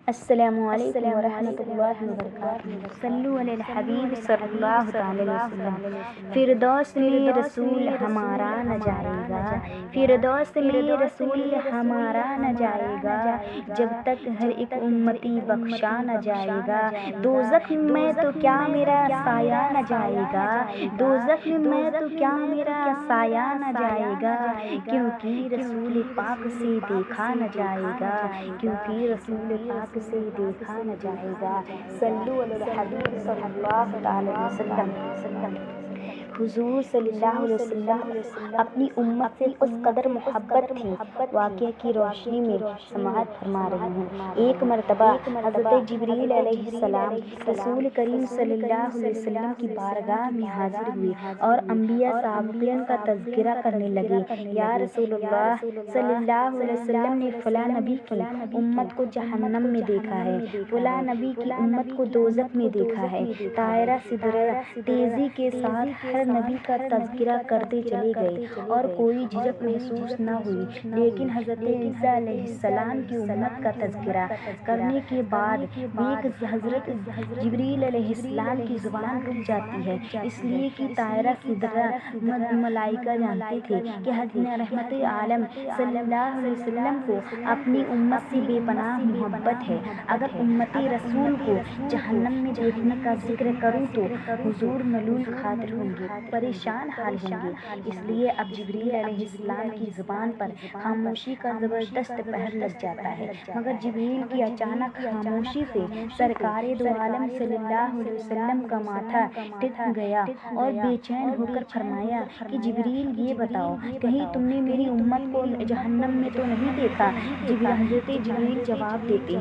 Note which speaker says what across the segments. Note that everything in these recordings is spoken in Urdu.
Speaker 1: السلام علیکم ورحمۃ اللہ وبرکاتہ۔ صلو علی الحبیب صلی اللہ تعالی وسلم۔ فردوس میں رسول ہمارا نہ جائے گا، فردوس میں رسول ہمارا نہ جائے گا، جب تک ہر ایک امتی بخشا نہ جائے گا۔ دوزخ میں تو کیا میرا سایہ نہ جائے گا، دوزخ میں تو کیا میرا سایہ نہ جائے گا، کیونکہ رسول پاک سے دیکھا نہ جائے گا، کیونکہ رسول پاک سے دیکھا نہ جائے گا۔ صلو علی الحبیب صلی اللہ تعالی وسلم۔ حضور صلی اللہ علیہ وسلم اپنی امت سے اس قدر محبت تھی، واقعہ کی روشنی میں سماعت فرما رہے ہیں۔ ایک مرتبہ حضرت جبریل علیہ السلام رسول کریم صلی اللہ علیہ وسلم کی بارگاہ میں حاضر ہوئے اور انبیاء سابقین کا تذکرہ کرنے لگے۔ یا رسول اللہ صلی اللہ علیہ وسلم نے فلاں نبی کی امت کو جہنم میں دیکھا ہے، فلاں نبی کی امت کو دوزخ میں دیکھا ہے۔ طائرہ سدرہ تیزی کے ساتھ ہر نبی کا تذکرہ کرتے چلے گئے اور کوئی جھجک محسوس نہ ہوئی، لیکن حضرت عیسیٰ علیہ السلام کی امت کا تذکرہ کرنے کے بعد بھی حضرت جبریل علیہ السلام کی زبان رک جاتی ہے، اس لیے کہ طائرہ سدرہ ملائکہ جانتے تھے کہ حضرت رحمت عالم صلی اللہ علیہ وسلم کو اپنی امت سے بے پناہ محبت ہے۔ اگر امتی رسول کو جہنم میں دیکھنے کا ذکر کروں تو حضور ملول خاطر ہوں گے، پریشان حال ہوں گے، اس لیے اب جبریل علیہ السلام کی زبان پر خاموشی کا زبردست پہر لگ جاتا ہے، مگر جبریل کی اچانک خاموشی سے سرکار دو عالم صلی اللہ علیہ وسلم کا ماتھا ٹھک گیا اور بے چین ہو کر فرمایا کہ جبریل یہ بتاؤ، کہیں تم نے میری امت کو جہنم میں تو نہیں دیکھا؟ حضرت جبریل جواب دیتے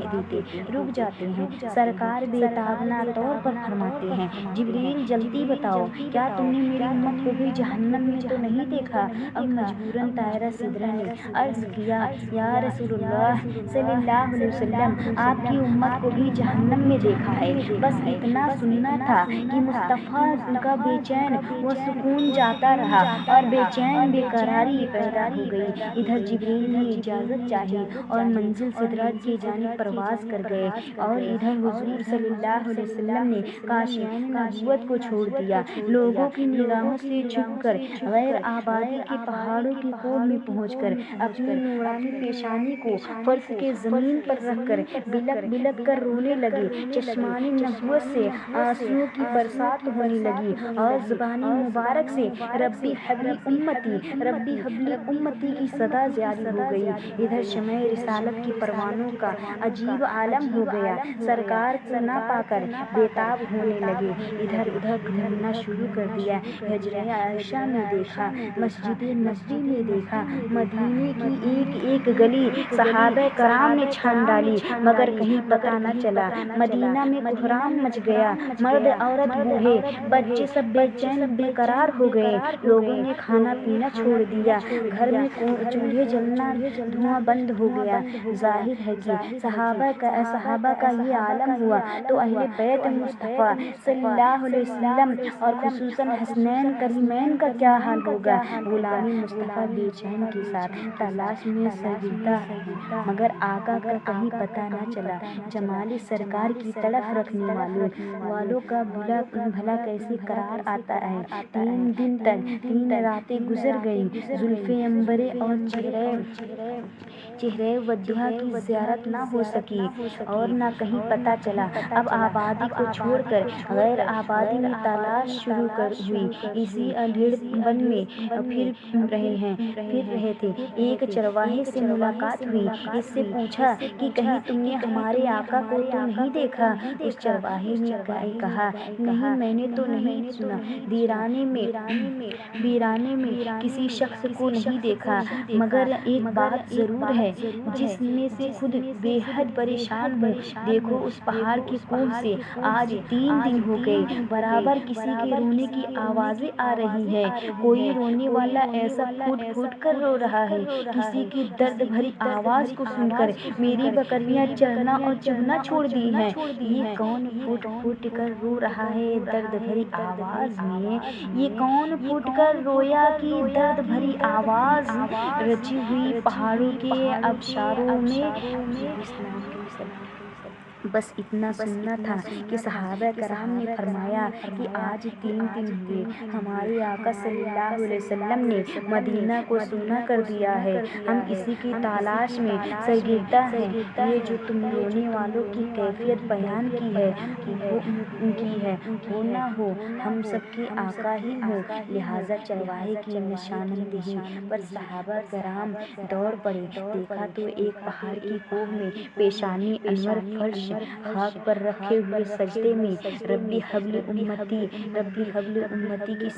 Speaker 1: رک جاتے ہیں، سرکار بےتابانہ طور پر فرماتے ہیں، جبریل جلدی بتاؤ، کیا تم نے میری امت کو بھی جہنم میں تو نہیں دیکھا؟ اب مجبوراً طائرہ سدرہ نے عرض کیا، یا رسول اللہ صلی اللہ علیہ وسلم، آپ کی امت کو بھی جہنم میں دیکھا ہے، بس اتنا سننا تھا کہ مصطفیٰ کا بے چین و سکون جاتا رہا اور بے چین بے قراری پیدا ہو گئی۔ ادھر جبریل نے اجازت چاہی اور منزل سدرہ کی جانب پرواز کر گئے، اور ادھر حضور صلی اللہ علیہ وسلم نے کاشیان نبوت کو چھوڑ دیا، لوگوں کی نگاہوں سے چھپ کر غیر آبادی کے پہاڑوں کی کوہ میں پہنچ کر اپنی نورانی پیشانی کو فرش کے زمین پر رکھ کر بلک بلک کر رونے لگے، چشمان نبوت سے آنسوؤں کی برسات ہونے لگی اور زبان مبارک سے ربی حبلی امتی، ربی حبلی امتی کی صدا جاری ہو گئی۔ ادھر شمع رسالت کی پروانوں کا عجیب عالم ہو گیا، سرکار کو نہ پا کر بےتاب ہونے لگے، ادھر ادھر ڈھونڈنا شروع کر دیا، حجرہ عائشہ میں دیکھا، مسجد نبوی میں دیکھا، مدینے کی ایک ایک گلی صحابہ کرام نے چھان ڈالی، مگر کہیں پتہ نہ چلا۔ مدینہ میں کوہرام مچ گیا، مرد عورت بوڑھے بچے سب بے چین بے قرار ہو گئے، لوگوں نے کھانا پینا چھوڑ دیا، گھر میں چولہے جلنا دھواں بند ہو گیا۔ ظاہر ہے کہ صحابہ کا یہ عالم ہوا تو اہل بیت مصطفیٰ صلی اللہ علیہ وسلم اور خصوصاً حسنین کریمین کا کیا حال ہوگا؟ غلامی مصطفیٰ بے چین کے ساتھ تلاش میں سرگرداں ہے، مگر آقا کا کہیں پتہ نہ چلا۔ جمال سرکار کی تڑپ رکھنے والوں کا بھلا کیسے قرار آتا ہے؟ 3 دن تک 3 راتیں گزر گئیں، زلف عنبریں اور چہرہ ودھا کی زیارت نہ ہو سکی اور نہ کہیں پتہ چلا۔ اب آبادی کو چھوڑ کر غیر آبادی میں تلاش شروع ہوئی، اسی اندھیرے بن میں پھر رہے تھے۔ ایک چرواہے سے ملاقات ہوئی، اس سے پوچھا کہ کہیں تم نے ہمارے آقا کو تو نہیں دیکھا؟ اس چرواہے نے کہا، نہیں میں نے تو نہیں سنا، ویرانے میں کسی شخص کو نہیں دیکھا، مگر ایک بات ضرور ہے جس میں سے خود بے حد پریشان ہوں، دیکھو اس پہاڑ کی کوہ سے آج 3 دن ہو گئے، برابر کسی کے رونے کی آوازیں آ رہی ہیں، کوئی رونے والا ایسا پھوٹ پھوٹ کر رو رہا ہے، کسی کی درد بھری آواز کو سن کر میری بکریاں چرنا اور چگنا چھوڑ دی ہیں۔ یہ کون پھوٹ پھوٹ کر رو رہا ہے درد بھری آواز میں؟ یہ کون پھوٹ کر رویا کہ درد بھری آواز رچی ہوئی پہاڑوں کے آبشاروں میں؟ بس اتنا سننا تھا کہ صحابہ کرام نے فرمایا کہ آج 3 دن ہوئے ہمارے آقا صلی اللہ علیہ وسلم نے مدینہ کو سونا کر دیا ہے، ہم اسی کی تلاش میں سرگردہ ہیں۔ یہ جو تم رونے والوں کی کیفیت بیان کی ہے وہ نہ ہو، ہم سب کے آقا ہی ہوں، لہٰذا چرواہے کی نشاندہی پر صحابہ کرام دوڑ پڑے۔ دیکھا تو ایک پہاڑ کی کوہ میں پیشانی انور فرش خاک پر رکھے ہوئے سجدے میں ربی حبل امتی ربی حبل امتی کی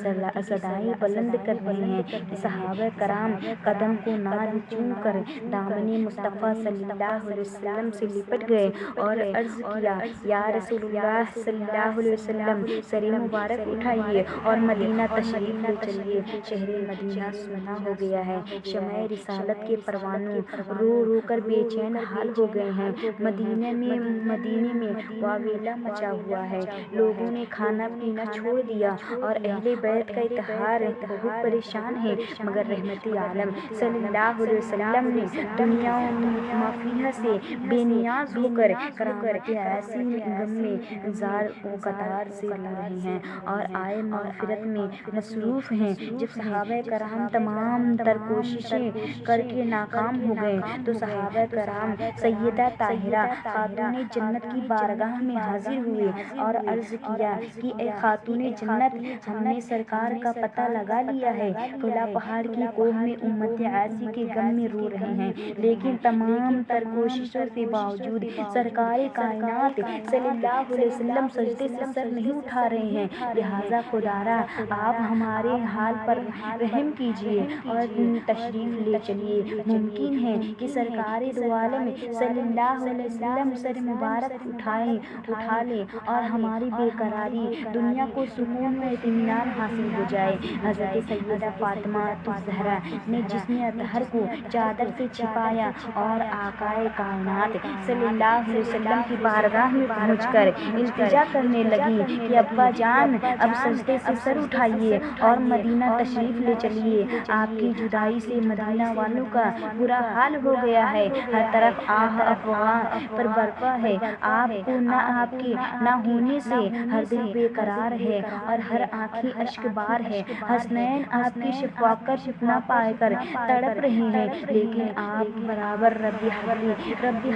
Speaker 1: صدائیں بلند کر رہے ہیں کہ صحابہ کرام قدم کو ناز چوم کر دامن مصطفیٰ صلی اللہ علیہ وسلم سے لپٹ گئے اور عرض کیا، یا رسول اللہ صلی اللہ علیہ وسلم، سر مبارک اٹھائیے اور مدینہ تشریف لے چلیے۔ شہر مدینہ سونا ہو گیا ہے، شمع رسالت کے پروانوں رو رو کر بے چین حال ہو گئے ہیں۔ مدینے میں واویلا مچا ہوا ہے، لوگوں نے کھانا پینا چھوڑ دیا اور اہل بیت کا اتحاد بہت پریشان ہے، مگر رحمت عالم صلی اللہ علیہ وسلم نے دنیا و ما فیہا سے بے نیاز ہو کر کرامت ایسی غم میں زار و قطار سے رو رہے ہیں اور آئے مغفرت میں مصروف ہیں۔ جب صحابہ کرام تمام تر کوششیں کر کے ناکام ہو گئے تو صحابہ کرام سیدہ طاہرہ خاتون جنت کی بارگاہ میں حاضر ہوئے اور عرض کیا کہ اے خاتون جنت، ہم نے سرکار کا پتہ لگا لیا ہے، فلاں پہاڑ کی کوہ میں امت عیسی کے غم میں رو رہے ہیں، لیکن تمام تر کوششوں کے باوجود سرکار کائنات صلی اللہ علیہ وسلم سجدے سے سر نہیں اٹھا رہے ہیں، لہٰذا خدارا آپ ہمارے حال پر رحم کیجیے اور تشریف لے چلیے۔ ممکن ہے کہ سرکار دو عالم صلی اللہ علیہ وسلم سر مبارک اٹھا لیں اور ہماری بے قراری دنیا کو سکون و اطمینان حاصل ہو جائے۔ حضرت سیدہ فاطمہ الزہرا نے جسم اطہر کو چادر سے چھپایا اور آقائے کائنات صلی اللہ علیہ وسلم کی بارگاہ میں پہنچ کر التجا کرنے لگی کہ ابا جان اب سجدے سے سر اٹھائیے اور مدینہ تشریف لے چلیے، آپ کی جدائی سے مدینہ والوں کا برا حال ہو گیا ہے، ہر طرف آہ افواہ پر برپا ہے، آپ کو آپ کے نہ ہونے سے ہر دل بے قرار ہے اور ہر آنکھیں اشک بار ہے، حسنین آپ کی شفقت نہ پا کر تڑپ رہے ہیں، لیکن آپ برابر ربی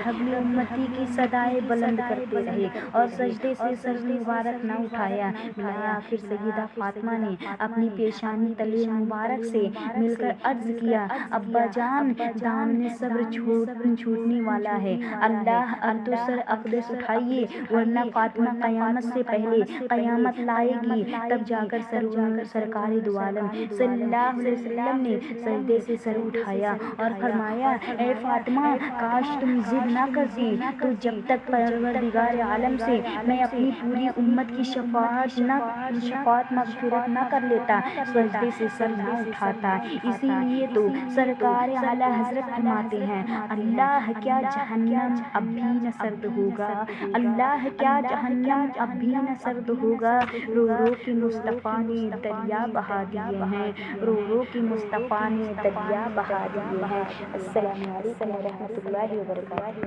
Speaker 1: حبلی امتی کی صدائیں بلند کرتے رہے اور سجدے سے سر مبارک نہ اٹھایا۔ آخر سیدہ فاطمہ نے اپنی پیشانی تلے مبارک سے مل کر عرض کیا، ابا جان دامن صبر چھوٹنے والا ہے، اللہ اب تو سر اقدس اٹھائیے، ورنہ فاطمہ قیامت سے پہلے قیامت لائے گی، تب جا کر سرکار دو عالم صلی اللہ علیہ وسلم نے سجدے سے سر اٹھایا اور فرمایا، اے فاطمہ کاش تم ضد نہ کرتی تو جب تک پروردگار عالم سے میں اپنی پوری امت کی شفاعت مغفرت نہ کر لیتا، سجدے سے سر نہ اٹھاتا۔ اسی لیے تو سرکار اعلیٰ حضرت فرماتے ہیں، اللہ کیا جہنم اب بھی نہ سرد ہوگا، اللہ کیا جہنم اب بھی نہ سرد ہوگا، رو رو کے مصطفیٰ نے دریا بہا دیے ہیں، رو رو کے مصطفیٰ نے دریا بہا دیے ہیں۔ السلام علیکم ورحمۃ اللہ وبرکاتہ۔